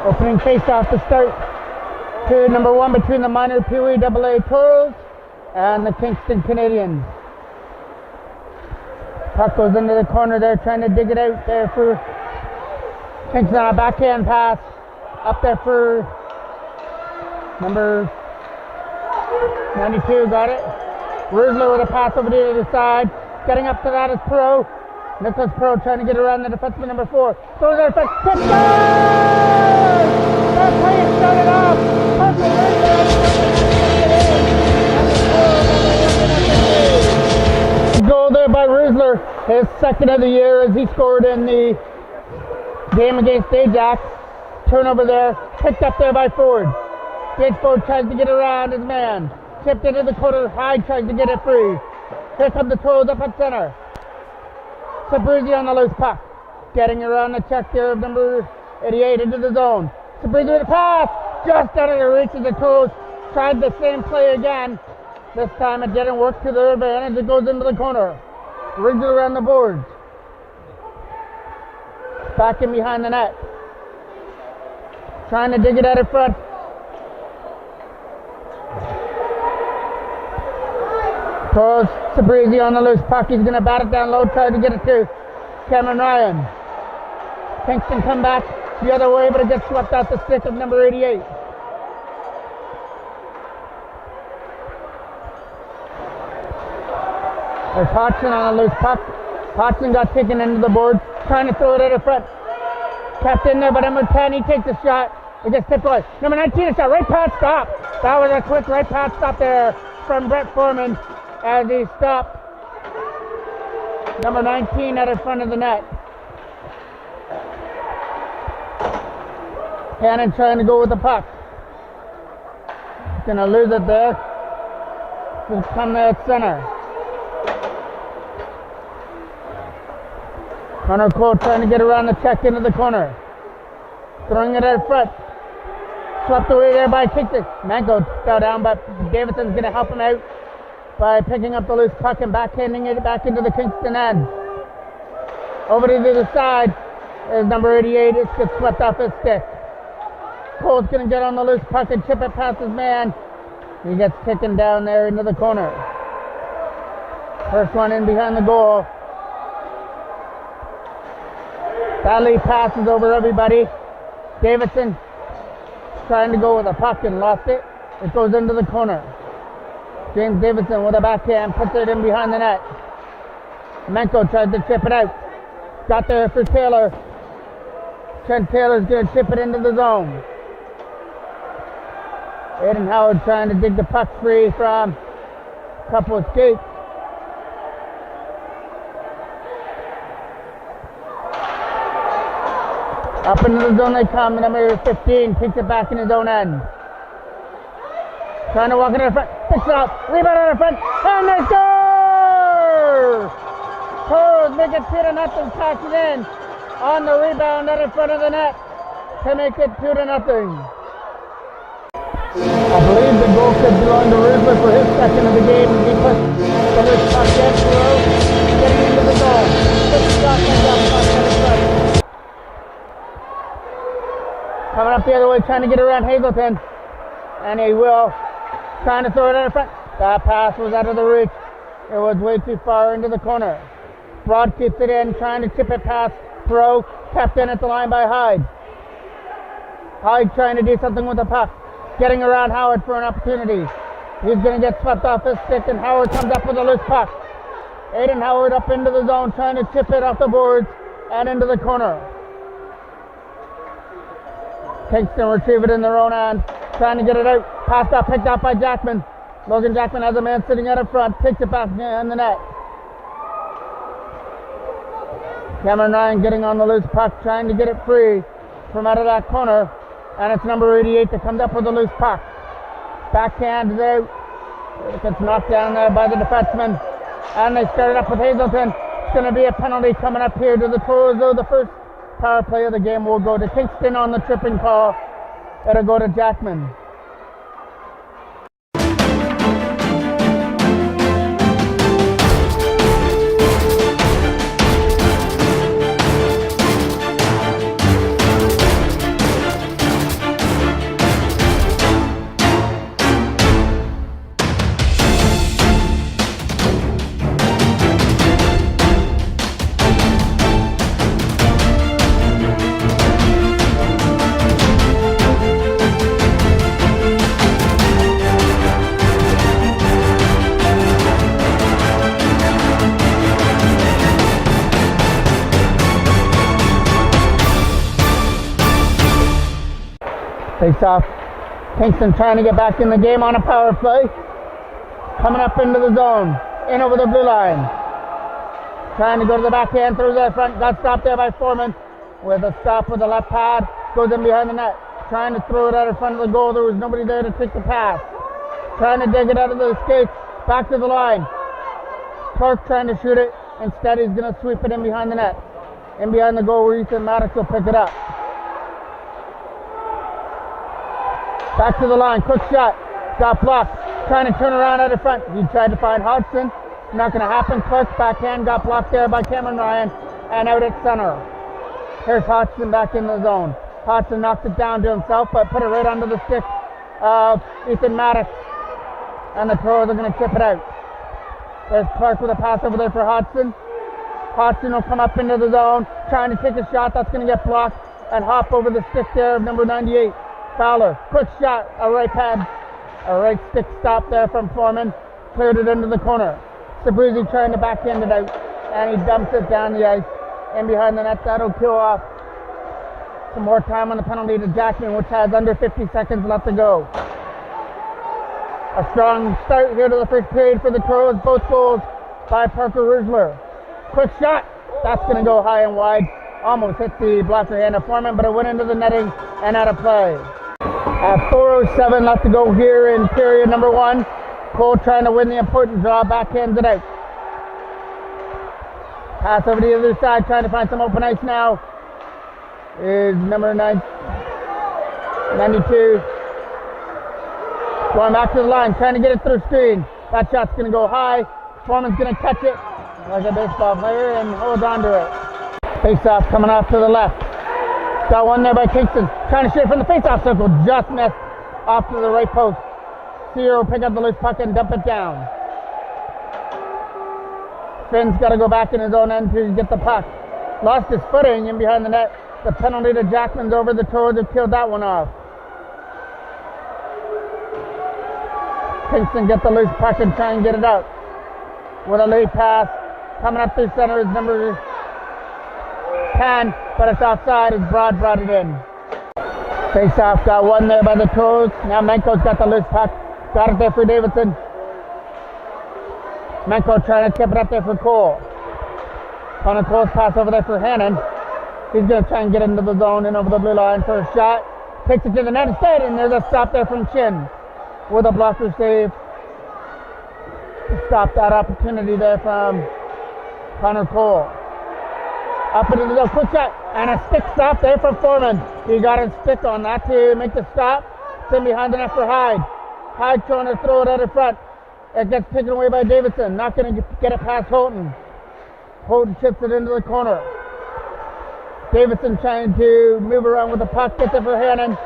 Opening face-off to start. Period number 1 between the minor PeeWee AA Toros and the Kingston Canadians. Puck goes into the corner there, trying to dig it out there for Kingston on a backhand pass. Up there for number 92, got it. Rusler with a pass over to the other side. Getting up to that is Pro. Nicholas Pro trying to get around the defenseman number 4. Throws it out. Touchdown! That's how you start it off. Goal there by Rusler, his second of the year as he scored in the game against Ajax. Turnover there, picked up there by Ford. Gage Ford tries to get around his man. Tipped into the corner, Hyde tries to get it free. Here come the Toros up at center. Sabrizi on the loose puck. Getting around the check there of number 88 into the zone. Sabrizi with a pass. Just out of the reach of the Toros. Tried the same play again. This time it didn't work to their advantage. It goes into the corner. Rings it around the boards. Back in behind the net. Trying to dig it out in front. Toros, Sabrizi on the loose puck. He's going to bat it down low, try to get it to Cameron Ryan. Kingston come back the other way, but it gets swept out the stick of number 88. There's Hodgson on a loose puck. Hodgson got taken into the board, trying to throw it out in front. Kept in there, but number 10, he takes a shot. It gets tipped away. Number 19, a shot. Right pass stop. That was a quick right pass stop there from Brett Foreman as he stopped number 19 out in front of the net. Cannon trying to go with the puck. Gonna lose it there. Just come there at center. Connor Cole trying to get around the check into the corner. Throwing it out front. Swept away there by Kingston. Manko fell down, but Davidson's going to help him out by picking up the loose puck and backhanding it back into the Kingston end. Over to the other side is number 88. It gets swept off his stick. Cole's going to get on the loose puck and chip it past his man. He gets taken down there into the corner. First one in behind the goal. Sadly passes over everybody. Davidson trying to go with a puck and lost it. It goes into the corner. James Davidson with a backhand puts it in behind the net. Menko tried to chip it out. Got there for Taylor. Trent Taylor's going to chip it into the zone. Aiden Howard trying to dig the puck free from a couple of skates. Up into the zone they come, number 15 kicks it back in his own end. Trying to walk it in front, picks it up, rebound in front, and they score! Toros make it 2-0, passes in on the rebound out in front of the net to make it 2-0. I believe the goal could belong to Rusler for his second of the game as he puts the loose puck in through, getting into the zone. Good shot, coming up the other way, trying to get around Hazelton. And he will. Trying to throw it out in front. That pass was out of the reach. It was way too far into the corner. Broad keeps it in, trying to chip it past Pro. Kept in at the line by Hyde. Hyde trying to do something with the puck. Getting around Howard for an opportunity. He's going to get swept off his stick, and Howard comes up with a loose puck. Aiden Howard up into the zone, trying to chip it off the boards and into the corner. Kingston retrieve it in their own end, trying to get it out. Passed up, picked up by Jackman. Logan Jackman has a man sitting out in front, takes it back in the net. Cameron Ryan getting on the loose puck, trying to get it free from out of that corner. And it's number 88 that comes up with the loose puck. Backhand is out. It gets knocked down there by the defenseman. And they start it up with Hazelton. It's going to be a penalty coming up here to the Toros, though the first power play of the game will go to Kingston on the tripping call. It'll go to Jackman. Face off. Kingston trying to get back in the game on a power play. Coming up into the zone. In over the blue line. Trying to go to the backhand, through the front. Got stopped there by Foreman. With a stop with the left pad. Goes in behind the net. Trying to throw it out in front of the goal. There was nobody there to take the pass. Trying to dig it out of the skates. Back to the line. Clark trying to shoot it. Instead, he's going to sweep it in behind the net. In behind the goal where Ethan Maddox will pick it up. Back to the line. Quick shot. Got blocked. Trying to turn around out in front. He tried to find Hodgson. Not going to happen. Clark's backhand got blocked there by Cameron Ryan. And out at center. Here's Hodgson back in the zone. Hodgson knocked it down to himself, but put it right under the stick of Ethan Maddox. And the Toros are going to chip it out. There's Clark with a pass over there for Hodgson. Hodgson will come up into the zone, trying to take a shot. That's going to get blocked and hop over the stick there of number 98, Fowler. Quick shot, a right pad, a right stick stop there from Foreman. Cleared it into the corner. Sabruzzi trying to backhand it out, and he dumps it down the ice. In behind the net, that'll kill off some more time on the penalty to Jackman, which has under 50 seconds left to go. A strong start here to the first period for the Toros. Both goals by Parker Rizler. Quick shot. That's going to go high and wide. Almost hit the blocker hand of Foreman, but it went into the netting and out of play. At 4:07 left to go here in period number 1. Cole trying to win the important draw. Backhands it out. Pass over to the other side, trying to find some open ice now. Is number 92. Going back to the line, trying to get it through screen. That shot's going to go high. Foreman's going to catch it like a baseball player and hold on to it. Face-off coming off to the left. Got one there by Kingston. Trying to shoot from the face-off circle. Just missed off to the right post. Sear will pick up the loose puck and dump it down. Finn's got to go back in his own end to get the puck. Lost his footing in behind the net. The penalty to Jackman's over. The Toros have killed that one off. Kingston get the loose puck and try and get it out. With a late pass. Coming up through center is number 10, but it's offside as Broad brought it in. Face off, got one there by the Toros. Now Menko's got the loose puck. Got it there for Davidson. Menko trying to tip it up there for Cole. On a close pass over there for Hannon. He's going to try and get into the zone and over the blue line for a shot. Takes it to the net instead, and there's a stop there from Chin. With a blocker save. Stop that opportunity there from Connor Cole. Up into the zone, quick shot, and a stick stop there from Foreman. He got his stick on that to make the stop. It's in behind the net for Hyde. Hyde trying to throw it out in front. It gets taken away by Davidson. Not going to get it past Houghton. Houghton chips it into the corner. Davidson trying to move around with the puck. Gets it for Hannon.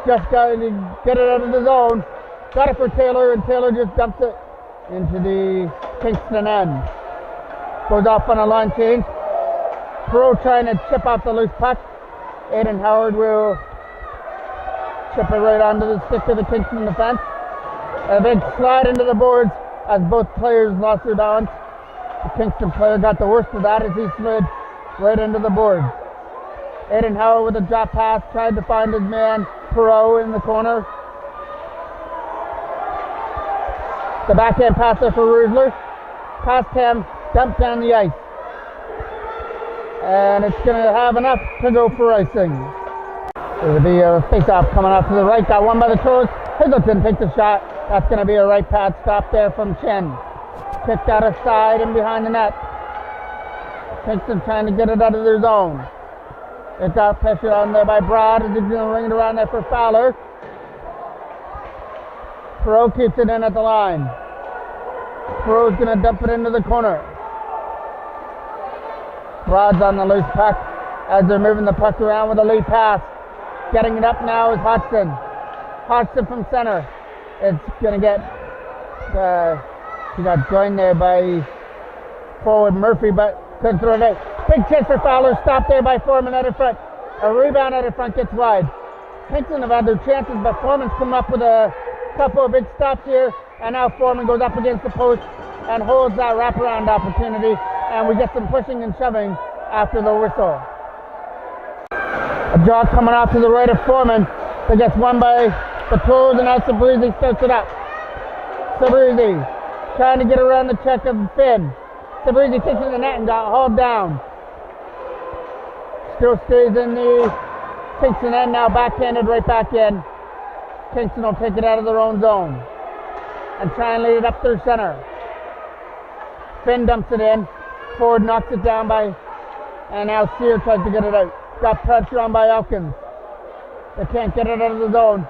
Just got to get it out of the zone. Got it for Taylor, and Taylor just dumps it into the Kingston end. Goes off on a line change. Pro trying to chip off the loose puck. Aiden Howard will chip it right onto the stick of the Kingston defense. A big slide into the boards as both players lost their balance. The Kingston player got the worst of that as he slid right into the boards. Aiden Howard with a drop pass, tried to find his man, Perot, in the corner. The backhand pass there for Rudler. Past him, dumped down the ice. And it's going to have enough to go for icing. There'll be a face-off coming off to the right. Got one by the Toros. Hazelton takes the shot. That's going to be a right pad stop there from Chen. Kicked out of side and behind the net. Kingston trying to get it out of their zone. It got pressure on there by Broad. He's going to ring it around there for Fowler. Perot keeps it in at the line. Perot's going to dump it into the corner. Broad's on the loose puck as they're moving the puck around with a lead pass. Getting it up now is Hodgson. Hodgson from center. It's going to get, he got joined there by forward Murphy, but couldn't throw it out. Big chance for Fowler, stopped there by Foreman out in front. A rebound out in front gets wide. Kingston have had their chances, but Foreman's come up with a couple of big stops here, and now Foreman goes up against the post and holds that wraparound opportunity, and we get some pushing and shoving after the whistle. A draw coming off to the right of Foreman. It gets won by the Toes, and now Sabrizi starts it up. Sabrizi trying to get around the check of Finn. Sabrizi takes it to the net and got hauled down. Still stays in the Kingston end, now backhanded right back in. Kingston will take it out of their own zone and try and lead it up through center. Finn dumps it in. Ford knocks it down and now Sear tries to get it out. Got pressure on by Elkins. They can't get it out of the zone.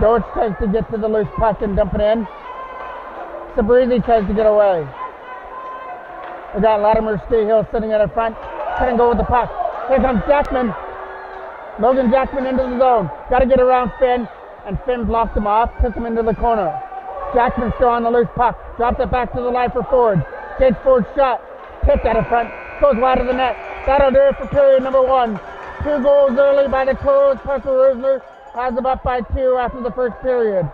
George tries to get to the loose puck and dump it in. Sabrizi tries to get away. We got Latimer Hill sitting at the front. Couldn't go with the puck. Here comes Jackman. Logan Jackman into the zone. Got to get around Finn, and Finn blocked him off, took him into the corner. Jackman still on the loose puck. Dropped it back to the line for Ford. Gage Ford shot. Tipped out of front. Goes wide of the net. That'll do it for period number 1. 2 goals early by the Toes. Parker Rosler has them up by 2 after the first period.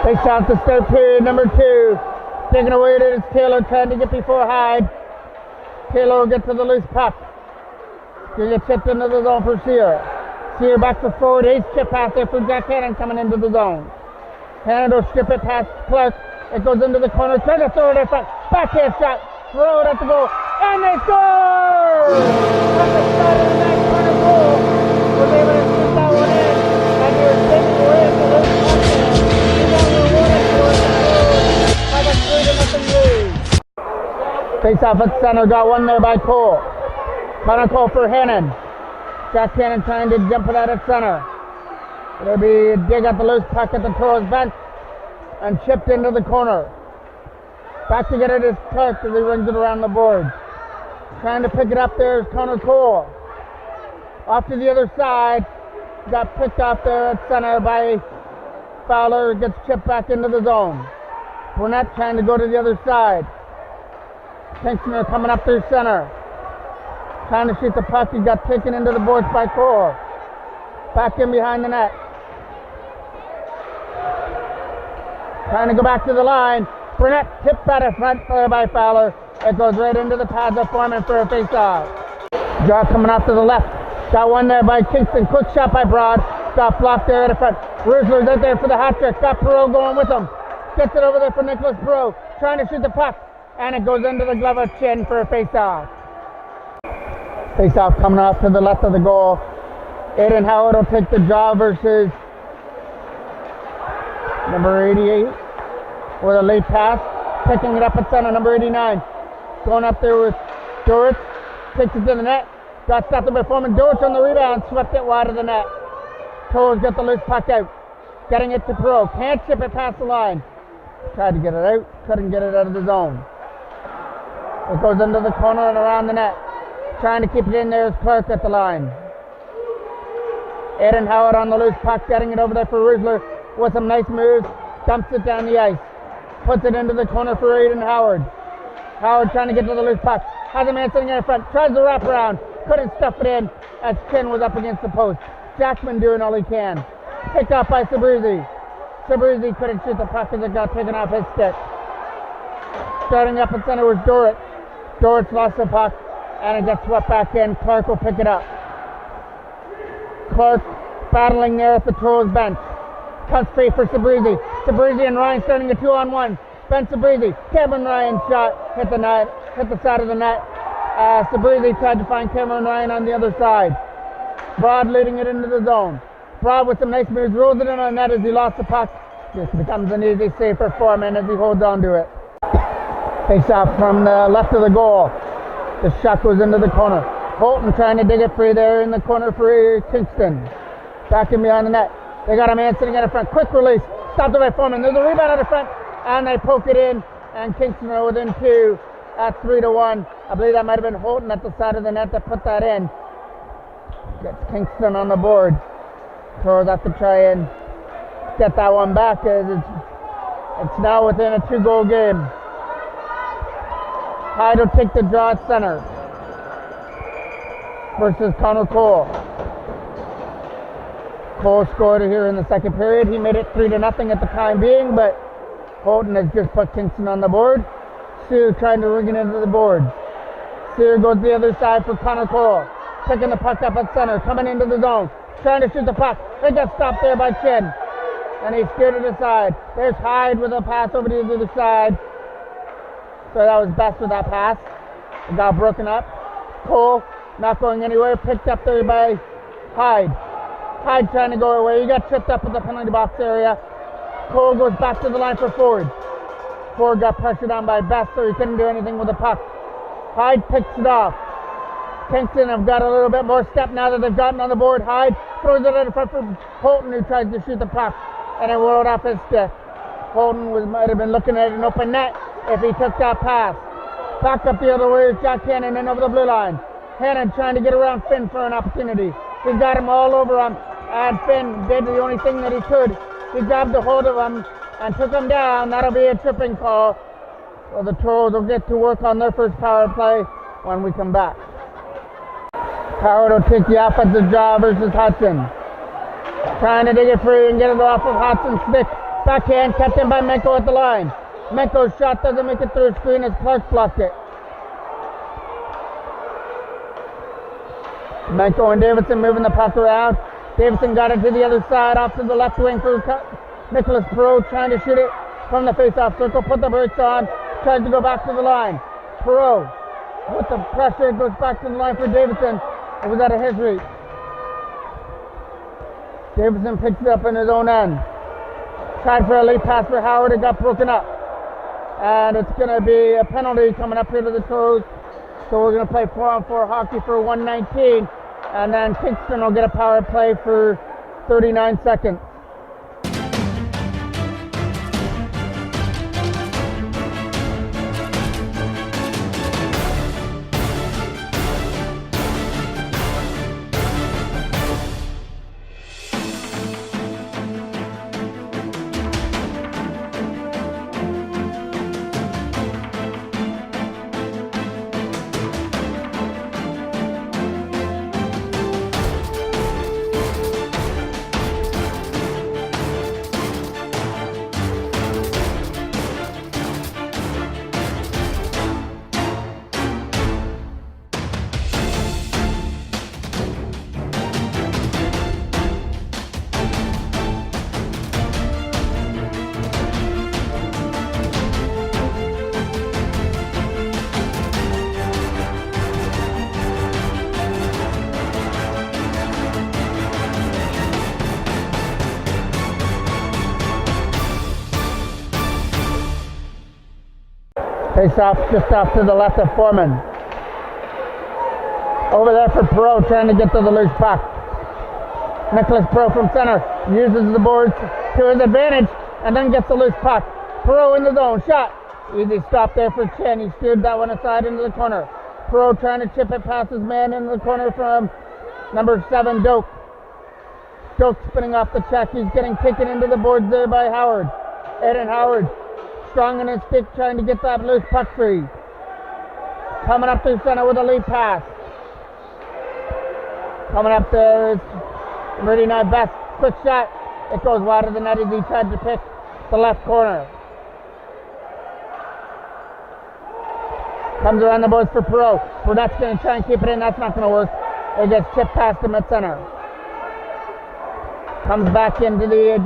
Face off to start period number 2. Taking away it is Taylor trying to get before Hyde. Taylor will get to the loose puck. He'll get chipped into the zone for Sear. Sear back to forward. Ace chip pass there for Jack Hannon coming into the zone. Hannon will strip it past Clark. It goes into the corner. Try to throw it in front. Backhand shot. Throw it at the goal. And they score! At the start of the next corner goal. Was able to shoot that one in. And you're taking away at the loose puck there. You got rewarded for it. Have a 3-0 lead. Face off at center. Got one there by Cole. Connor Cole for Hannon. Jack Hannon trying to jump it out at center. It'll be a dig at the loose puck at the Toes bench and chipped into the corner. Back to get it is Clark as he rings it around the boards. Trying to pick it up there is Connor Cole. Off to the other side. Got picked off there at center by Fowler. Gets chipped back into the zone. Burnett trying to go to the other side. Kingston are coming up through center. Trying to shoot the puck. He got taken into the boards by Cole. Back in behind the net. Trying to go back to the line. Burnett tipped out of front by Fowler. It goes right into the pads of Foreman for a face-off. Draw coming off to the left. Got one there by Kingston. Quick shot by Broad. Got blocked there at the front. Rusler's out there for the hat trick. Got Perot going with him. Gets it over there for Nicholas Perot. Trying to shoot the puck. And it goes into the glove of Chin for a face-off. Face-off coming off to the left of the goal. Aiden Howard will take the draw versus number 88 with a late pass. Picking it up at center, number 89. Going up there with Dorich. Takes it to the net. Got stopped by Foreman. Dorich on the rebound. Swept it wide of the net. Toes get the loose puck out. Getting it to Pro. Can't chip it past the line. Tried to get it out. Couldn't get it out of the zone. It goes into the corner and around the net. Trying to keep it in there is Clark at the line. Aiden Howard on the loose puck, getting it over there for Rusler with some nice moves. Dumps it down the ice. Puts it into the corner for Aiden Howard. Howard trying to get to the loose puck. Has a man sitting in front. Tries to wrap around. Couldn't stuff it in as Ken was up against the post. Jackman doing all he can. Picked up by Sabrizi. Sabrizi couldn't shoot the puck as it got taken off his stick. Starting up at center was Dorich. Dorich lost the puck. And it gets swept back in. Clark will pick it up. Clark battling there at the Toes bench. Cuts free for Sabrizi. Sabrizi and Ryan starting a 2-on-1. Ben Sabrizi. Cameron Ryan shot. Hit the net. Hit the side of the net. Sabrizi tried to find Cameron Ryan on the other side. Broad leading it into the zone. Broad with some nice moves. Rolls it in on net as he lost the puck. This becomes an easy save for Foreman as he holds on to it. Face off from the left of the goal. The shot goes into the corner. Holton trying to dig it free there in the corner for Kingston. Back in behind the net. They got a man sitting in the front. Quick release. Stopped it by Foreman. There's a rebound at the front. And they poke it in. And Kingston are within 2 at 3-1. I believe that might have been Holton at the side of the net that put that in. Gets Kingston on the board. Throws have to try and get that one back as it's now within a 2-goal game. Hyde will take the draw at center. versus Connor Cole. Cole scored here in the second period. He made it 3-0 at the time being, but Holton has just put Kingston on the board. Sear trying to ring it into the board. Sear goes the other side for Connor Cole. Picking the puck up at center, coming into the zone, trying to shoot the puck. It got stopped there by Chin, and he steered it aside. There's Hyde with a pass over to the other side. So that was best with that pass. It got broken up. Cole not going anywhere, picked up there by Hyde. Hyde trying to go away. He got tripped up in the penalty box area. Cole goes back to the line for Ford. Ford got pressured on by Best, so he couldn't do anything with the puck. Hyde picks it off. Kingston have got a little bit more step now that they've gotten on the board. Hyde throws it in front for Holton, who tries to shoot the puck, and it rolled off his stick. Holton might have been looking at an open net if he took that pass. Back up the other way is Jack Hannon in over the blue line. Hannon trying to get around Finn for an opportunity. He got him all over him, and Finn did the only thing that he could. He grabbed a hold of him and took him down. That'll be a tripping call. So the Trolls will get to work on their first power play when we come back. Howard will take the offensive draw versus Hudson. Trying to dig it free and get it off of Hudson's stick. Backhand kept in by Menko at the line. Menko's shot doesn't make it through the screen as Clark blocked it. Menko and Davidson moving the puck around. Davidson got it to the other side, off to the left wing for Nicholas Perot, trying to shoot it from the face-off circle. Put the brakes on, tries to go back to the line. Perot, with the pressure, goes back to the line for Davidson. It was out of his reach. Davidson picks it up in his own end. Tried for a late pass for Howard. It got broken up. And it's going to be a penalty coming up here to the Toes. So we're going to play 4-on-4 hockey for 119. And then Kingston will get a power play for 39 seconds. Face off just off to the left of Foreman. Over there for Perot, trying to get to the loose puck. Nicholas Perot from center uses the boards to his advantage and then gets the loose puck. Perot in the zone, shot. Easy stop there for Chin. He steered that one aside into the corner. Perot trying to chip it past his man into the corner from number 7, Doak. Doak spinning off the check. He's getting taken into the boards there by Howard. Aiden Howard. Strong in his stick, trying to get that loose puck free. Coming up to center with a lead pass. Coming up there is 39 Best. Quick shot. It goes wide of the net as he tried to pick the left corner. Comes around the boards for Perot. Burnett's going to try and keep it in. That's not going to work. It gets chipped past him at center. Comes back into the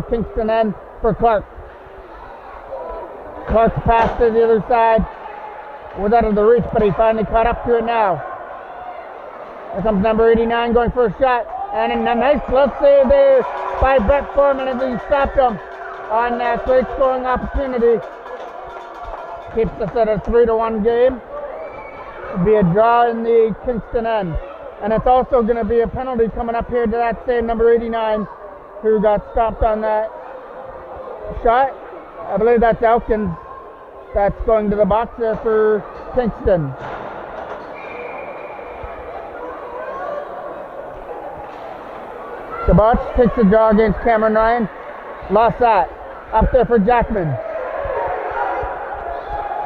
Kingston end for Clark. Clark's pass to the other side was out of the reach, but he finally caught up to it now. Here comes number 89 going for a shot, and a nice glove save there by Brett Foreman as he stopped him on that great scoring opportunity. Keeps us at a 3-1 game. It'll be a draw in the Kingston end. And it's also going to be a penalty coming up here to that same number 89 who got stopped on that shot. I believe that's Elkins that's going to the box there for Kingston. Shabbat takes the draw against Cameron Ryan. Lost that. Up there for Jackman.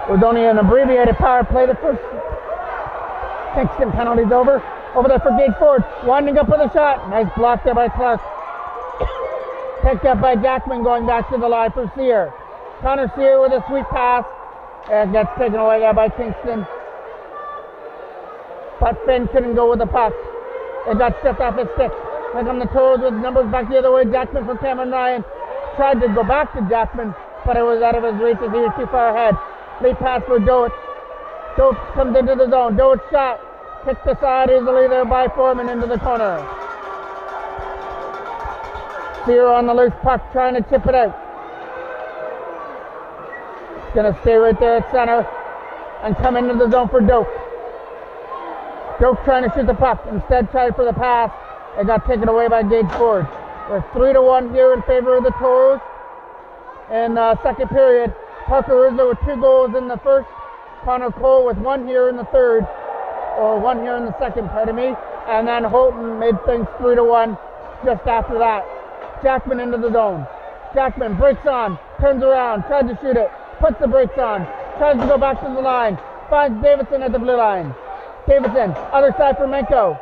It was only an abbreviated power play. The first Kingston penalty's over. Over there for Gage Ford. Winding up with a shot. Nice block there by Clark. Picked up by Jackman going back to the line for Sear. Connor Sear with a sweet pass. And gets taken away there by Kingston. But Finn couldn't go with the puck. It got stripped off his stick. Here come the Toads with numbers back the other way. Jackman for Cameron Ryan. Tried to go back to Jackman, but it was out of his reach as he was too far ahead. Lead pass for Doet. Doet comes into the zone. Doet's shot. Kicked aside easily there by Foreman into the corner. Sear on the loose puck trying to chip it out. It's going to stay right there at center and come into the zone for Doak. Doak trying to shoot the puck. Instead tried for the pass. It got taken away by Gage Ford. We're 3-1 here in favor of the Toros. In the second period, Parker Rizzo with 2 goals in the first. Connor Cole with 1 here in the third. Or 1 here in the second, pardon me. And then Holton made things 3-1 just after that. Jackman into the zone. Jackman breaks on, turns around, tries to shoot it, puts the brakes on, tries to go back to the line, finds Davidson at the blue line. Davidson, other side for Menko.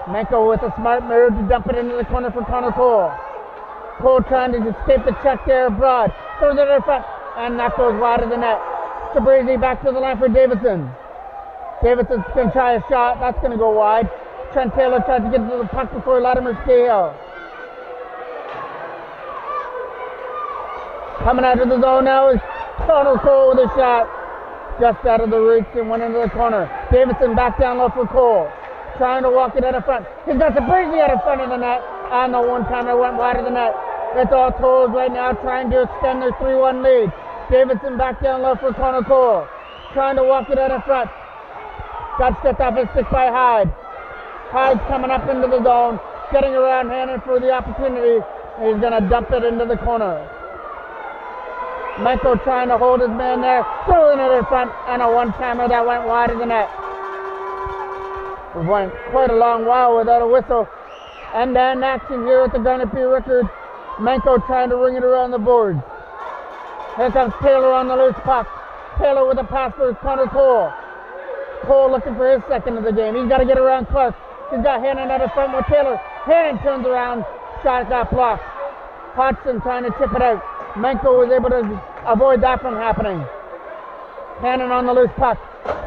Menko with a smart move to dump it into the corner for Connor Cole. Cole trying to escape the check there, Broad. Throws it in front, and that goes wide of the net. Sabrizi back to the line for Davidson. Davidson's going to try a shot. That's going to go wide. Trent Taylor tries to get to the puck before Latimer Scale. Coming out of the zone now is Connor Cole with a shot. Just out of the reach and went into the corner. Davidson back down low for Cole. Trying to walk it out of front. He's got Sabrizi out of front of the net. And the one-timer went wide of the net. It's all Toros right now trying to extend their 3-1 lead. Davidson back down low for Connor Cole. Trying to walk it out in front. Got stripped off his stick by Hyde. Hyde's coming up into the zone. Getting around Hannon for the opportunity. He's going to dump it into the corner. Menko trying to hold his man there. Throwing it in front. And a one-timer that went wide of the net. We went quite a long while without a whistle. And then action here at the Garnet B Rickard. Menko trying to ring it around the boards. Here comes Taylor on the loose puck. Taylor with a pass for Connor Cole. Cole looking for his second of the game. He's got to get around Clark. He's got Hannon out of front with Taylor. Hannon turns around. Shot got blocked. Hodgson trying to chip it out. Menko was able to avoid that from happening. Hannon on the loose puck.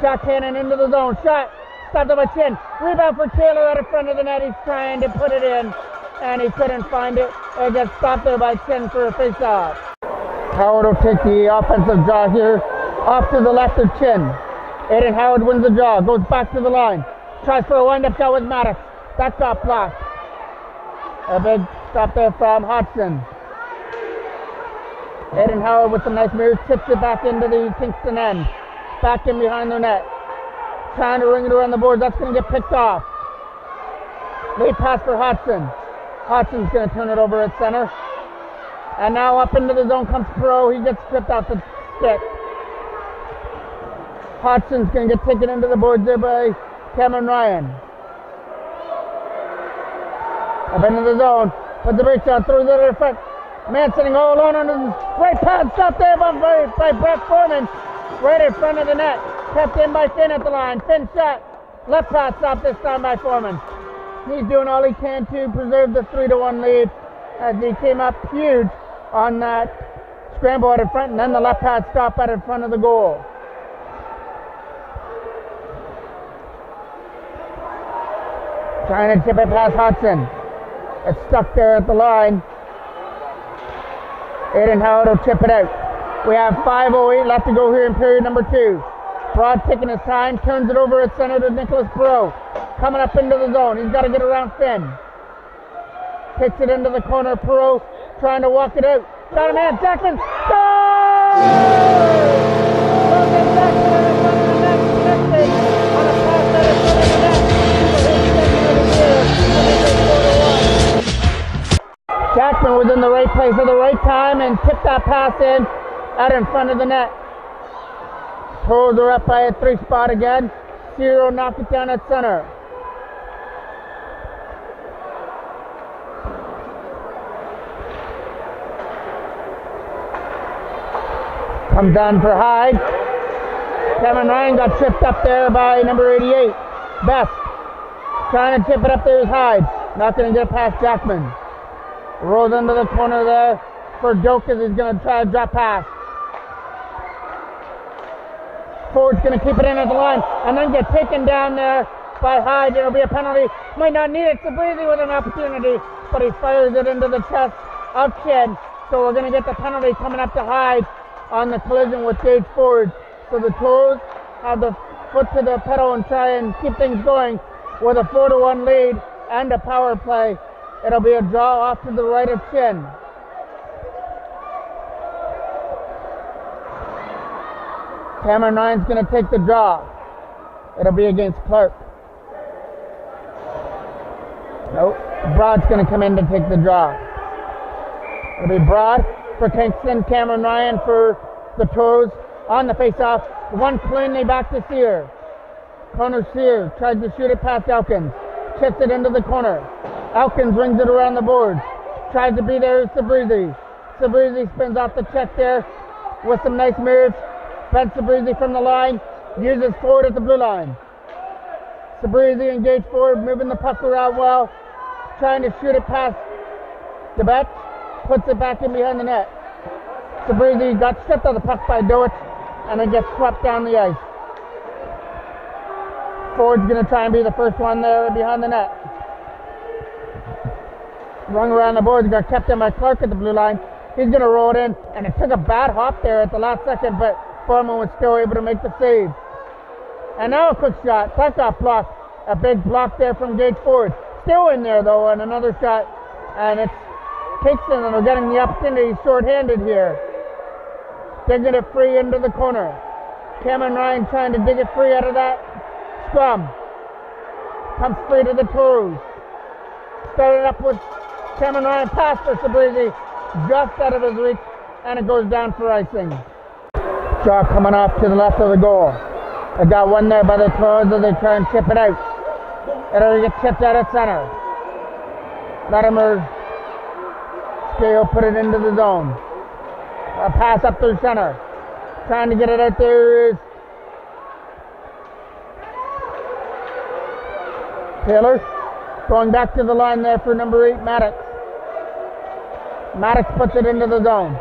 Shot Hannon into the zone. Shot. Stopped up by Chin. Rebound for Taylor out of front of the net. He's trying to put it in. And he couldn't find it. It gets stopped there by Chin for a face-off. Howard will take the offensive draw here. Off to the left of Chin. Aiden Howard wins the draw. Goes back to the line. Tries for a wind-up shot with Maddox. That got blocked. A big stop there from Hodgson. Aiden Howard with some nice moves. Tips it back into the Kingston end. Back in behind their net. Trying to ring it around the board. That's going to get picked off. Late pass for Hodgson. Hodgson's going to turn it over at center. And now up into the zone comes Pro. He gets stripped off the stick. Hodgson's going to get taken into the boards there by Cameron Ryan. Up into the zone. Puts the break shot. Throws it in front. Man sitting all alone on his right pad. Stopped there by Brett Foreman. Right in front of the net. Kept in by Finn at the line. Finn shot. Left pass stopped this time by Foreman. He's doing all he can to preserve the 3-1 lead as he came up huge on that scramble out in front, and then the left pass stop out in front of the goal. Trying to chip it past Hodgson. It's stuck there at the line. Aiden Howard will chip it out. We have 5:08 left to go here in period number 2. Broad taking his time, turns it over at center to Nicholas Perot. Coming up into the zone. He's got to get around Finn. Kicks it into the corner. Perot trying to walk it out. Got a man. Jackman. Goal! Logan Jackman in front of the net. Connected on a pass that in front of the net. Jackman was in the right place at the right time and tipped that pass in out in front of the net. Toros are up by a 3 spot again. Ciro knocked it down at center. Comes down for Hyde. Cameron Ryan got tripped up there by number 88. Best. Trying to chip it up there is Hyde. Not going to get past Jackman. Rolls into the corner there for Doak as he's going to try to drop pass. Ford's going to keep it in at the line and then get taken down there by Hyde. It'll be a penalty. Might not need it. Sabrizi with an opportunity, but he fires it into the chest of Chin. So we're going to get the penalty coming up to Hyde on the collision with Gage Ford. So the Toros have the foot to the pedal and try and keep things going with a 4-1 lead and a power play. It'll be a draw off to the right of Chin. Cameron Ryan's going to take the draw. It'll be against Clark. Nope. Broad's going to come in to take the draw. It'll be Broad for Kingston, Cameron Ryan for the Toros. On the face-off, one cleanly back to Sear. Connor Sear tries to shoot it past Elkins. Chips it into the corner. Elkins rings it around the boards. Tries to be there is Sabrizi. Sabrizi spins off the check there with some nice moves. Bends Sabrizi from the line. Uses Ford at the blue line. Sabrizi engaged Ford, moving the puck around well. Trying to shoot it past DeBetch. Puts it back in behind the net. Sabrizi got stripped of the puck by Dowitch and then gets swept down the ice. Ford's going to try and be the first one there behind the net. Rung around the boards, got kept in by Clark at the blue line. He's going to roll it in, and it took a bad hop there at the last second, but Foreman was still able to make the save. And now a quick shot. That got blocked. A big block there from Gage Ford. Still in there, though, and another shot. And it's Kingston that are getting the opportunity short-handed here. Digging it free into the corner. Cameron Ryan trying to dig it free out of that scrum. Comes free to the Toros. Started up with Cameron Ryan, pass for Sabrizi. Just out of his reach, and it goes down for icing. Draw coming off to the left of the goal. They got one there by the Toros as they try and chip it out. It'll get chipped out at center. Latimer Scale put it into the zone. A pass up through center. Trying to get it out there is Taylor. Going back to the line there for number 8, Maddox. Maddox puts it into the zone.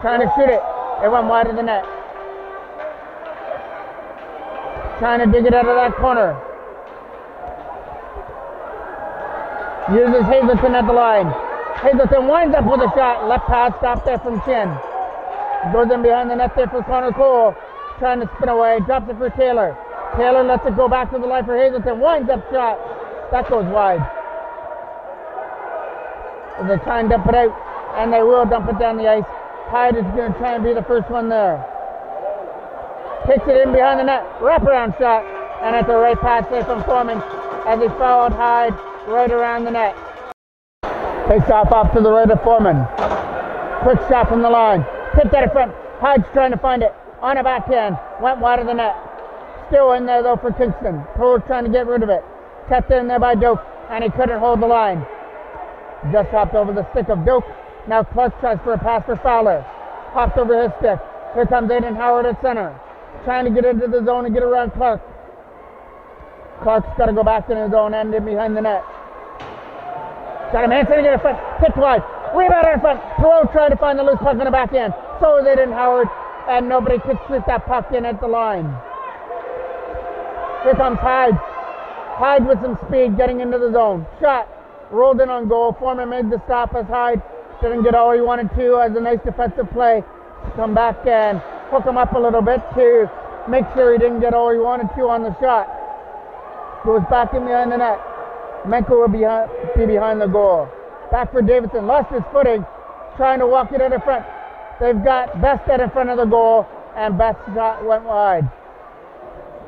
Trying to shoot it. It went wide of the net. Trying to dig it out of that corner. Uses Hazleton at the line. Hazleton winds up with a shot. Left pass stopped there from Chin. Goes in behind the net there for Connor Cole. Trying to spin away. Drops it for Taylor. Taylor lets it go back to the line for Hazleton. Winds up shot. That goes wide. As they try and dump it out. And they will dump it down the ice. Hyde is going to try and be the first one there. Kicks it in behind the net. Wraparound shot. And it's a right pass there from Foreman as he followed Hyde right around the net. Takes off to the right of Foreman. Quick shot from the line. Tipped out in front. Hyde's trying to find it. On a backhand. Went wide of the net. Still in there though for Kingston. Toros trying to get rid of it. Kept in there by Doak. And he couldn't hold the line. Just hopped over the stick of Doak. Now Clark tries for a pass for Fowler. Hops over his stick. Here comes Aiden Howard at center. Trying to get into the zone and get around Clark. Clark's got to go back in his own end in behind the net. Got him Hanson to get in front. Tipped wide. Rebound in front. Thoreau trying to find the loose puck on the back end. So is Aiden Howard. And nobody could shoot that puck in at the line. Here comes Hyde. Hyde with some speed getting into the zone. Shot. Rolled in on goal. Foreman made the stop as Hyde didn't get all he wanted to as a nice defensive play. Come back and hook him up a little bit to make sure he didn't get all he wanted to on the shot. Goes back in behind the net. Menko will be behind the goal. Back for Davidson. Lost his footing. Trying to walk it in the front. They've got Best out in front of the goal. And Best's shot went wide.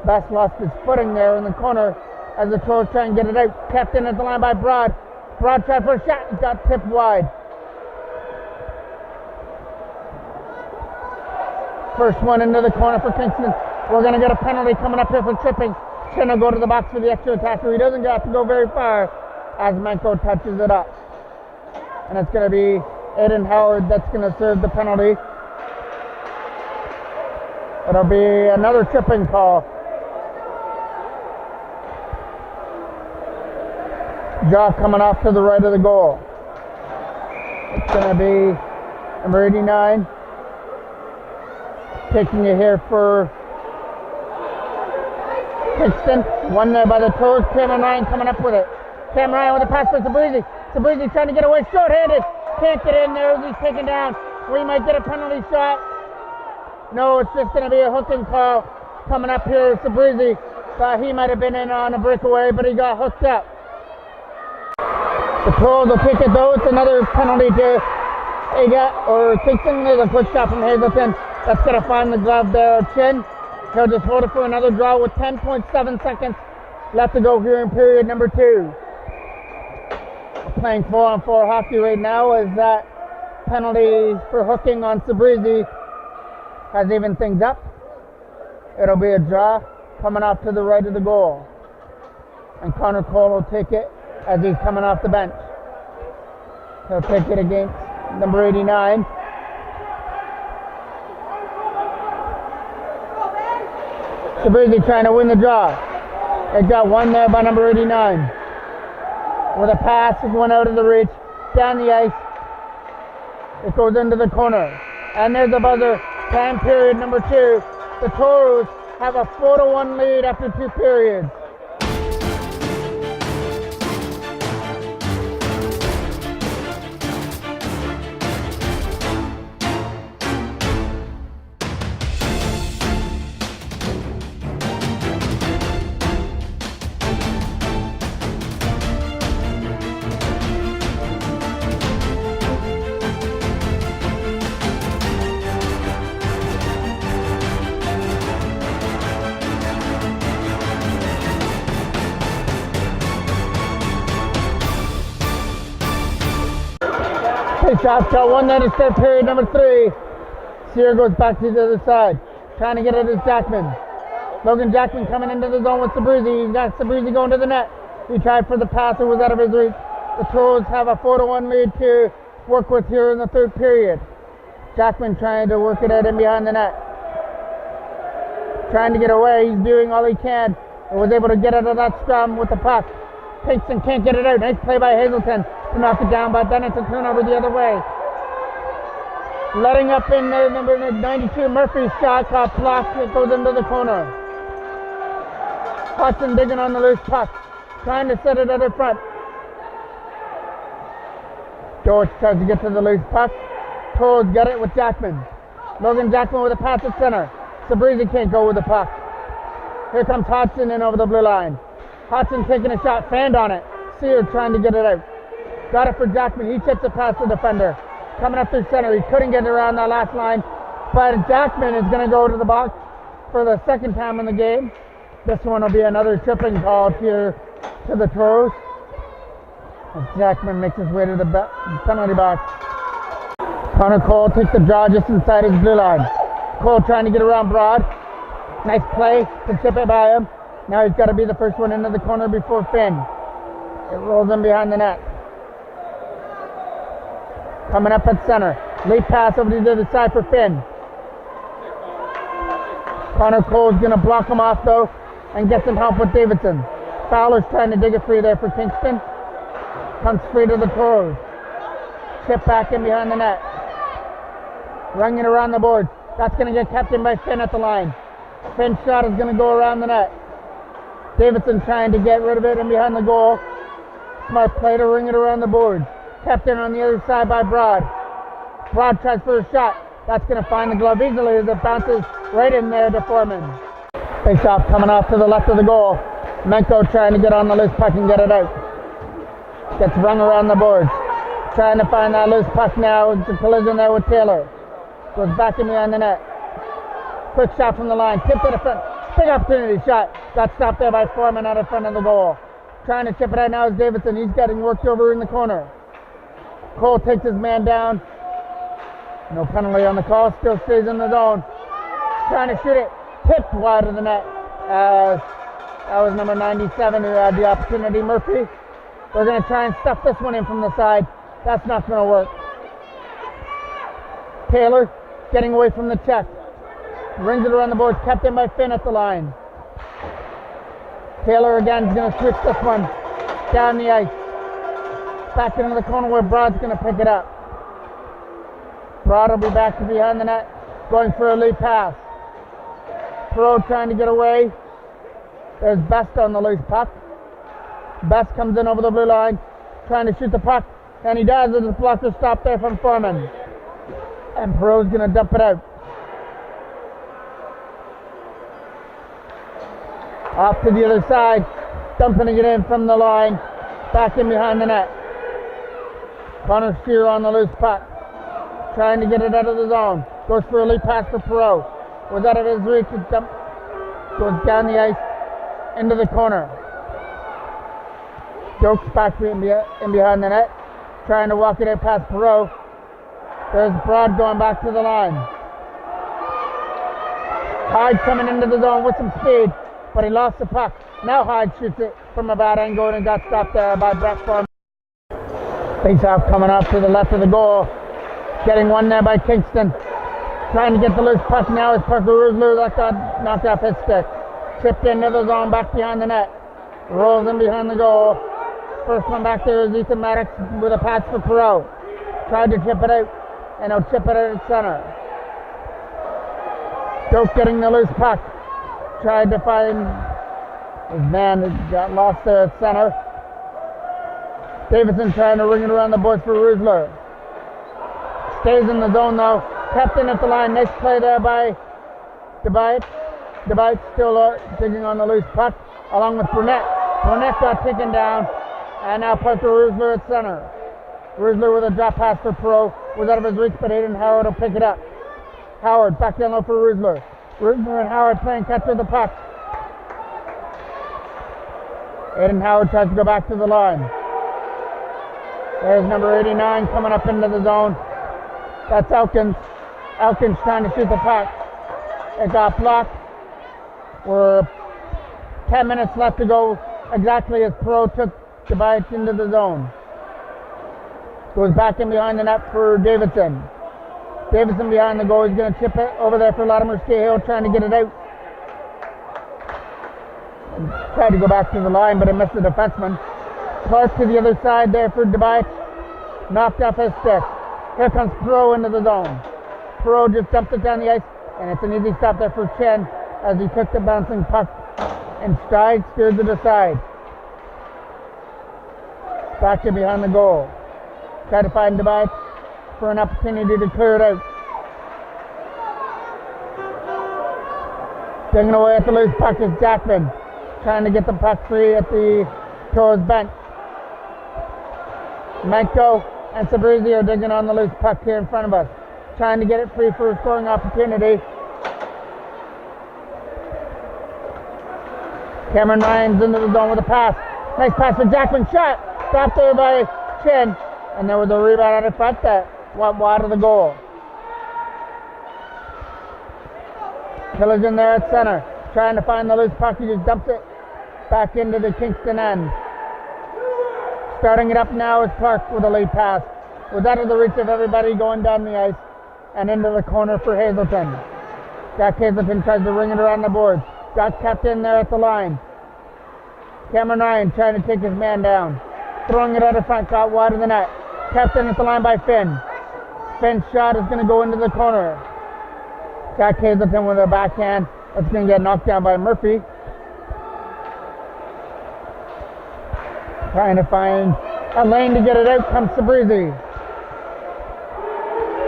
Best lost his footing there in the corner as the Toros try and get it out. Kept in at the line by Broad. Broad tried for a shot. It got tipped wide. First one into the corner for Kingston. We're going to get a penalty coming up here for tripping. Chin will go to the box for the extra attacker. He doesn't have to go very far as Menko touches it up. And it's going to be Aiden Howard that's going to serve the penalty. It'll be another tripping call. Draw coming off to the right of the goal. It's going to be number 89. Taking it here for Kingston. One there by the toes. Cameron Ryan coming up with it. Cameron Ryan with a pass for Sabrizi. Sabrizi trying to get away. Short-handed. Can't get in there as he's taken down. We might get a penalty shot. No, it's just going to be a hooking call coming up here. Sabrizi thought he might have been in on a breakaway, but he got hooked up. The Pros will kick it though. It's another penalty to Kingston. There's a quick shot from Hazelton. That's going to find the glove there. Chin. He'll just hold it for another draw with 10.7 seconds left to go here in period number 2. We're playing 4-on-4 hockey right now as that penalty for hooking on Sabrizi has evened things up. It'll be a draw coming off to the right of the goal. And Connor Cole will take it as he's coming off the bench. He'll take it against number 89. Sabrizi trying to win the draw. It got one there by number 89. With a pass, it went out of the reach, down the ice. It goes into the corner. And there's the buzzer. Time period number 2. The Toros have a 4-1 lead after 2 periods. Face-off, got one there to start period number 3. Sear goes back to the other side. Trying to get it is Jackman. Logan Jackman coming into the zone with Sabrizi. He's got Sabrizi going to the net. He tried for the pass, it was out of his reach. The Toros have a 4-1 lead to work with here in the 3rd period. Jackman trying to work it out in behind the net. Trying to get away, he's doing all he can. And was able to get out of that scrum with the puck. Kingston can't get it out. Nice play by Hazelton to knock it down, but then it's a turnover the other way. Letting up in there, number 92, Murphy's shot got blocked. It goes into the corner. Hudson digging on the loose puck, trying to set it at the front. George tries to get to the loose puck. Toros got it with Jackman. Logan Jackman with a pass at center. Sabrizi can't go with the puck. Here comes Hodgson in over the blue line. Hodgson taking a shot, fanned on it. Sear trying to get it out. Got it for Jackman. He chips it past the defender. Coming up through center. He couldn't get it around that last line. But Jackman is going to go to the box for the 2nd time in the game. This one will be another tripping call here to the Toros. As Jackman makes his way to the penalty box. Connor Cole takes the draw just inside his blue line. Cole trying to get around Broad. Nice play to chip it by him. Now he's got to be the first one into the corner before Finn. It rolls in behind the net. Coming up at center. Late pass over to the other side for Finn. Connor Cole's going to block him off though and get some help with Davidson. Fowler's trying to dig it free there for Kingston. Comes free to the Toros. Chip back in behind the net. Running around the board. That's going to get kept in by Finn at the line. Finn's shot is going to go around the net. Davidson trying to get rid of it in behind the goal. Smart play to ring it around the board. Kept in on the other side by Broad. Broad tries for a shot. That's going to find the glove easily as it bounces right in there to Foreman. Face-off coming off to the left of the goal. Menko trying to get on the loose puck and get it out. Gets rung around the boards. Trying to find that loose puck now. It's a collision there with Taylor. Goes back in behind the net. Quick shot from the line. Tip to the front. Big opportunity shot. Got stopped there by Foreman out in front of the goal. Trying to chip it out now is Davidson. He's getting worked over in the corner. Cole takes his man down. No penalty on the call. Still stays in the zone. Trying to shoot it. Tipped wide of the net. That was number 97 who had the opportunity. Murphy. They're going to try and stuff this one in from the side. That's not going to work. Taylor getting away from the check. Rings it around the board. Kept in by Finn at the line. Taylor again is going to switch this one down the ice. Back into the corner where Broad's going to pick it up. Broad will be back to behind the net, going for a lead pass. Perot trying to get away. There's Best on the loose puck. Best comes in over the blue line, trying to shoot the puck, and he does with his blocker stop there from Foreman. And Perot's going to dump it out. Off to the other side, dumping it in from the line, back in behind the net. Connor Steer on the loose puck, trying to get it out of the zone. Goes for a lead pass for Perot. Was out of his reach, it goes down the ice into the corner. Jokes back in behind the net, trying to walk it out past Perot. There's Broad going back to the line. Hyde coming into the zone with some speed, but he lost the puck. Now Hyde shoots it from a bad angle and got stopped there by Brett Foreman. Face-off coming off to the left of the goal. Getting one there by Kingston. Trying to get the loose puck now is Parker Rusler. That got knocked off his stick. Chipped into the zone back behind the net. Rolls in behind the goal. First one back there is Ethan Maddox with a pass for Perot. Tried to chip it out, and he'll chip it out at center. Doak getting the loose puck. Tried to find his man that got lost there at center. Davidson trying to ring it around the boards for Rusler. Stays in the zone though. Kept in at the line. Nice play there by DeBite. DeBite still digging on the loose puck along with Burnett. Burnett got taken down. And now Parker Rusler at center. Rusler with a drop pass for Perot. Was out of his reach, but Aiden Howard will pick it up. Howard back down low for Rusler. Rusler and Howard playing catch with the puck. Aiden Howard tries to go back to the line. There's number 89 coming up into the zone. That's Elkins. Elkins trying to shoot the puck. It got blocked. We're 10 minutes left to go exactly as Perot took Tobias into the zone. Goes back in behind the net for Davidson. Davidson behind the goal. He's going to chip it over there for Latimer Cahill, trying to get it out. And tried to go back to the line, but it missed the defenseman. Clark to the other side there for Tobias. Knocked off his stick. Here comes Perot into the zone. Perot just dumped it down the ice, and it's an easy stop there for Chen as he took the bouncing puck in stride, steered it aside. Back to behind the goal. Try to find Tobias for an opportunity to clear it out. Digging away at the loose puck is Jackman. Trying to get the puck free at the Toros bench. Manko and Sabrizi are digging on the loose puck here in front of us. Trying to get it free for a scoring opportunity. Cameron Ryan's into the zone with a pass. Nice pass for Jackman. Shot. Stopped there by Chin. And there was a rebound out of front that went wide of the goal. Killer's in there at center. Trying to find the loose puck. He just dumps it back into the Kingston end. Starting it up now is Clark with a lead pass. Was out of the reach of everybody going down the ice and into the corner for Hazelton. Jack Hazelton tries to ring it around the boards. Got kept in there at the line. Cameron Ryan trying to take his man down. Throwing it out of front, got wide of the net. Kept in at the line by Finn. Finn's shot is going to go into the corner. Jack Hazelton with a backhand. It's going to get knocked down by Murphy. Trying to find a lane to get it out comes Sabrizi.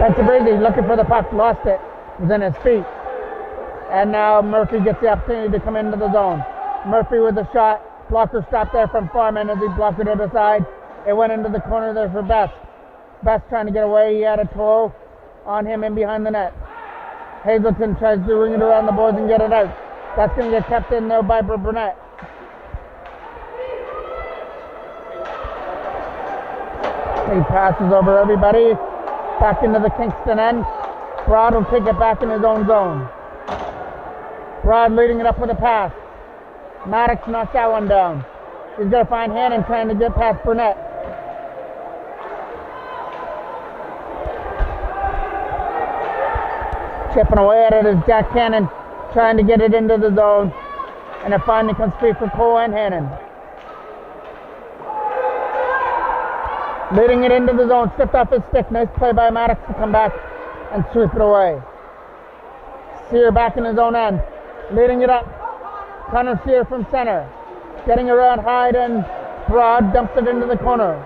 And Sabrizi looking for the puck, lost it. Was in his feet. And now Murphy gets the opportunity to come into the zone. Murphy with a shot. Blocker stopped there from Foreman as he blocked it aside. It went into the corner there for Best. Best trying to get away. He had a toe on him in behind the net. Hazelton tries to ring it around the boards and get it out. That's going to get kept in there by Burnett. He passes over everybody. Back into the Kingston end. Broad will take it back in his own zone. Broad leading it up with a pass. Maddox knocked that one down. He's going to find Hannon trying to get past Burnett. Chipping away at it is Jack Cannon trying to get it into the zone. And it finally comes free for Cole and Hannon. Leading it into the zone, stripped off his stick. Nice play by Maddox to come back and sweep it away. Sear back in his own end. Leading it up. Connor Sear from center. Getting around Hyde and Broad, dumps it into the corner.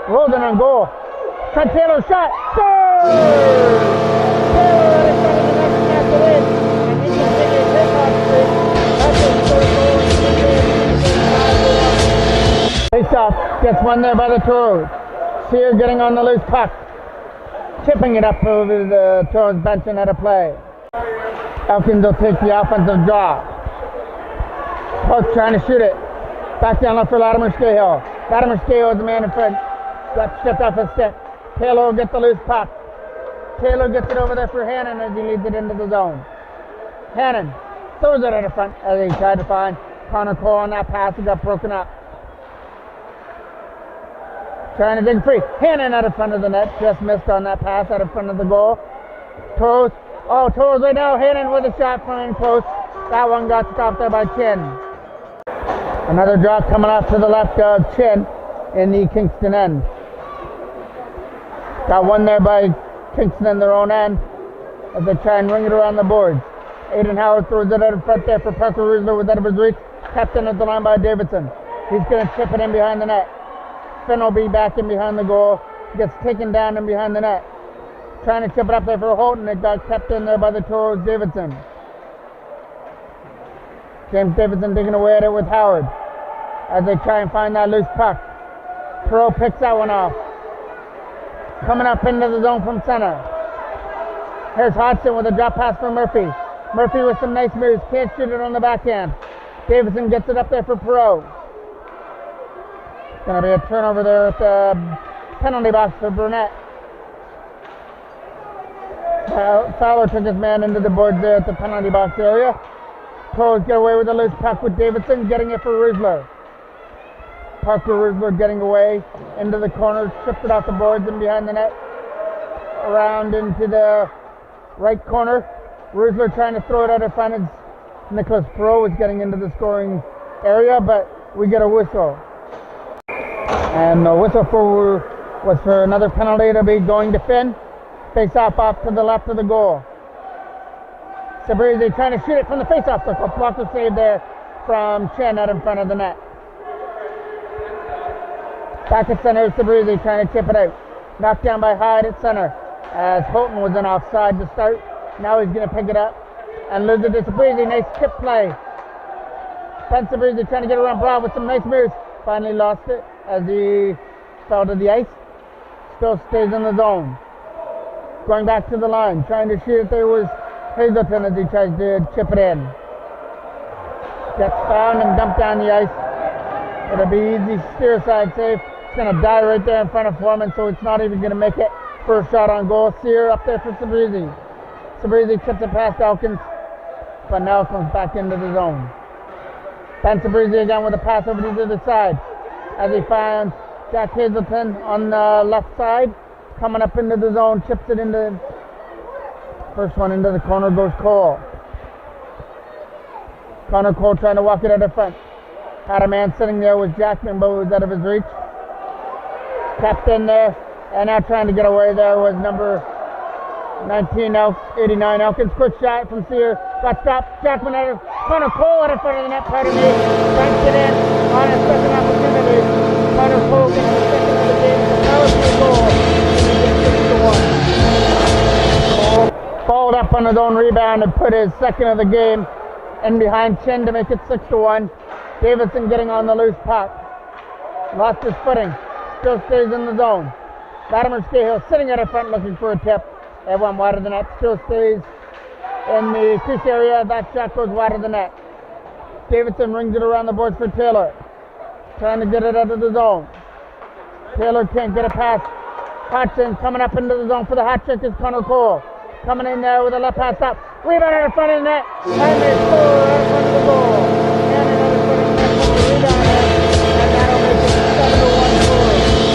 Rolls it on goal. Trent Taylor shot. Score! Taylor at in front of the net and that's it in. And he can take a takeoff streak. That's his third goal in 2 games. Face off. Gets one there by the Toros. Sear getting on the loose puck. Chipping it up over the Toros bench and at a play. Elkins will take the offensive draw. Park trying to shoot it. Back down left for Latimer Scahill. Latimer Scahill is the man in front. Got stripped off his stick. Taylor will get the loose puck. Taylor gets it over there for Hannon as he leads it into the zone. Hannon throws it at the front as he tried to find Connor Cole on that pass. He got broken up. Trying to dig free. Hannon out of front of the net. Just missed on that pass out of front of the goal. Toros. Oh, Toros right now. Hannon with a shot from in close. That one got stopped there by Chin. Another drop coming off to the left of Chin in the Kingston end. Got one there by Kingston in their own end as they try and ring it around the boards. Aiden Howard throws it out in front there for Parker Rusler with out of his reach. Kept in at the line by Davidson. He's going to chip it in behind the net. Finn will be back in behind the goal. Gets taken down in behind the net. Trying to chip it up there for Holton. It got kept in there by the Toros Davidson. James Davidson digging away at it with Howard as they try and find that loose puck. Perot picks that one off. Coming up into the zone from center. Here's Hodgson with a drop pass for Murphy. Murphy with some nice moves. Can't shoot it on the backhand. Davidson gets it up there for Perot. It's going to be a turnover there at the penalty box for Burnett. Fowler took his man into the boards there at the penalty box area. Toros get away with a loose puck with Davidson getting it for Rusler. Parker Rusler getting away into the corner, chipped it off the boards and behind the net. Around into the right corner. Rusler trying to throw it out of front as Nicholas Perot was getting into the scoring area, but we get a whistle. And the whistle was for another penalty to be going to Finn. Face-off off to the left of the goal. Sabrizi trying to shoot it from the face-off circle. Blocker save there from Chen out in front of the net. Back at center, Sabrizi trying to chip it out. Knocked down by Hyde at center as Holton was in offside to start. Now he's going to pick it up and lose it to Sabrizi. Nice chip play. Ben Sabrizi trying to get around Broad with some nice moves. Finally lost it as he fell to the ice. Still stays in the zone. Going back to the line, trying to shoot it. There was Hazelton as he tries to chip it in. Gets found and dumped down the ice. It'll be easy steer side save. It's going to die right there in front of Foreman, so it's not even going to make it for a shot on goal. Sear up there for Sabrizi. Sabrizi chips it past Elkins, but now comes back into the zone. Ben Sabrizi again with a pass over to the other side as he finds Jack Hazelton on the left side. Coming up into the zone, chips it into, first one into the corner goes Cole. Connor Cole trying to walk it out of front. Had a man sitting there with Jackman, but was out of his reach. Kept in there, and now trying to get away there was number 19, 89 Elkins. Quick shot from Sear, got stopped. Jackman out of, Connor Cole out in front of the net, pardon me. Banks it in on a second opportunity. Connor Cole gets the second of the game. Power play goal. Cole followed up on his own rebound and put his second of the game in behind Chin to make it 6-1. Davidson getting on the loose puck. Lost his footing. Still stays in the zone. Latimer Scahill sitting at the front looking for a tip. It went wide of the net. Still stays in the crease area. That shot goes wide of the net. Davidson rings it around the boards for Taylor. Trying to get it out of the zone. Taylor can't get a pass. Hodgson coming up into the zone for the hot trick is Connor Cole. Coming in there with a left pass up. Rebound out in front of the net. And they score right in front of the goal. And another footing net from the rebound. And that'll make it 7-1 score.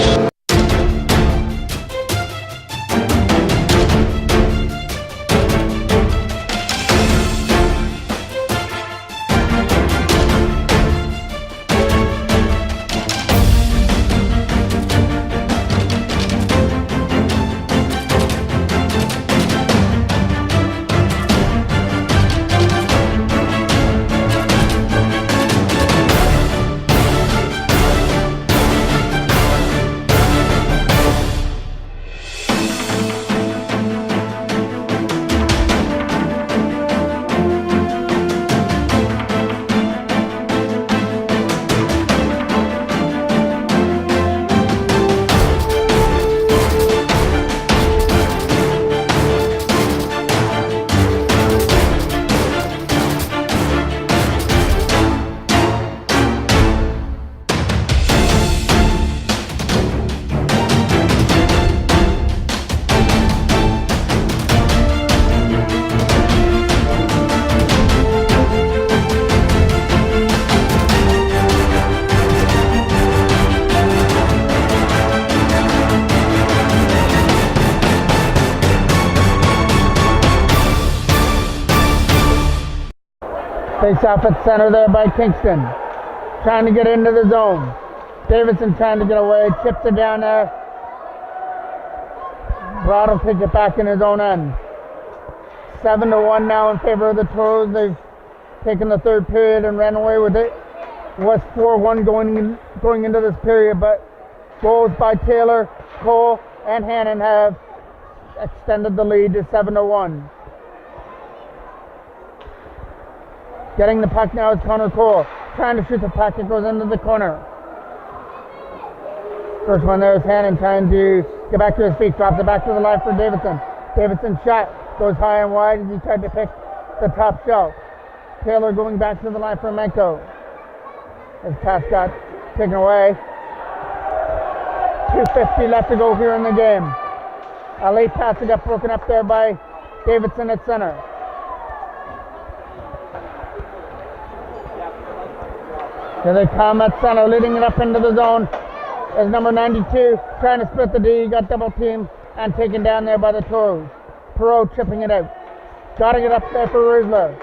Face off at center there by Kingston. Trying to get into the zone. Davidson trying to get away. Chips it down there. Broad will take it back in his own end. 7-1 now in favor of the Toros. They've taken the third period and ran away with it. It was 4-1 going into this period, but goals by Taylor, Cole, and Hannon have extended the lead to 7-1. Getting the puck now is Connor Cole. Trying to shoot the puck. It goes into the corner. First one there is Hannon trying to get back to his feet. Drops it back to the line for Davidson. Davidson's shot goes high and wide as he tried to pick the top shelf. Taylor going back to the line for Menko. His pass got taken away. 2:50 left to go here in the game. A late pass that got broken up there by Davidson at center. Here they come at center, leading it up into the zone. Is number 92 trying to split the D. Got double teamed and taken down there by the Toros. Perot chipping it out. Got to get up there for Rizzler.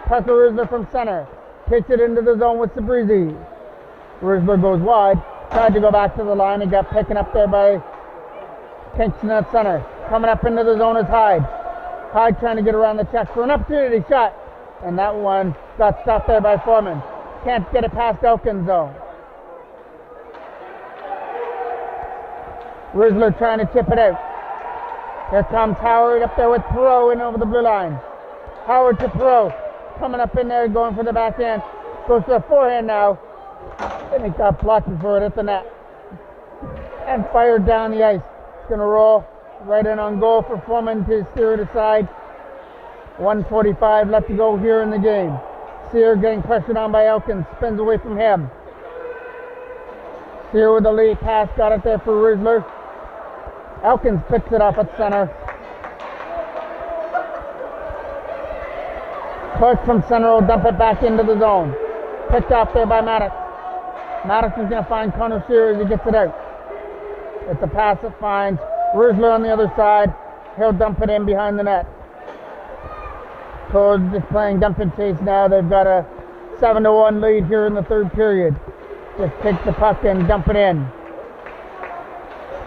Tucker Rizzler from center. Takes it into the zone with Sabrizi. Rizzler goes wide. Tried to go back to the line and got taken up there by Kingston at center. Coming up into the zone is Hyde. Hyde trying to get around the check for an opportunity shot. And that one got stopped there by Foreman. Can't get it past Elkins though. Rizzler trying to tip it out. Here comes Howard up there with Perot in over the blue line. Howard to Perot. Coming up in there, going for the backhand. Goes to the forehand now. And he got blocked before it hit the net. And fired down the ice. It's going to roll right in on goal for Foreman to steer it aside. 1:45 left to go here in the game. Sear getting pressured on by Elkins. Spins away from him. Sear with the lead pass. Got it there for Rizzler. Elkins picks it off at center. Clark from center will dump it back into the zone. Picked off there by Maddox. Maddox is going to find Connor Sear as he gets it out. It's a pass that finds Rizzler on the other side. He'll dump it in behind the net. Toads just playing dump and chase now. They've got a 7-1 lead here in the third period. Just take the puck and dump it in.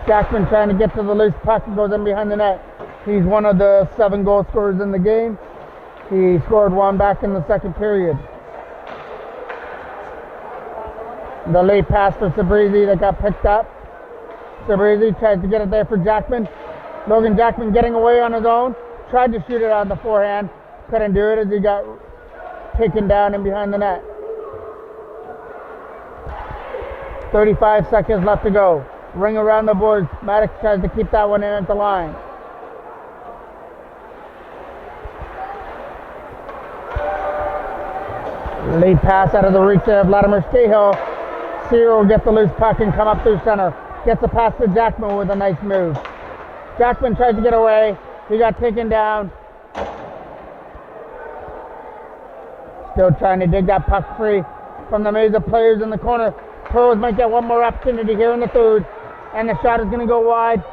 Jackman trying to get to the loose puck and goes in behind the net. He's one of the 7 goal scorers in the game. He scored one back in the second period. The late pass for Sabrizi that got picked up. Sabrizi tries to get it there for Jackman. Logan Jackman getting away on his own. Tried to shoot it on the forehand. Couldn't do it as he got taken down in behind the net. 35 seconds left to go. Ring around the boards. Maddox tries to keep that one in at the line. Late pass out of the reach there of Latimer Cahill. Sear will get the loose puck and come up through center. Gets a pass to Jackman with a nice move. Jackman tries to get away. He got taken down. Still trying to dig that puck free from the maze of players in the corner. Toros might get one more opportunity here in the third. And the shot is going to go wide.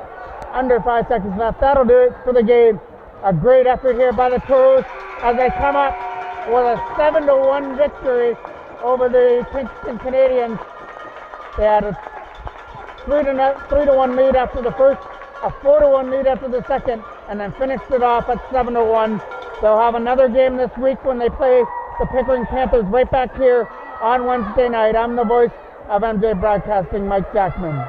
Under 5 seconds left. That'll do it for the game. A great effort here by the Toros as they come up with a 7-1 victory over the Kingston Canadians. They had a 3-1 lead after the first, a 4-1 lead after the second, and then finished it off at 7-1. They'll have another game this week when they play the Pickering Panthers right back here on Wednesday night. I'm the voice of MJ Broadcasting, Mike Jackman.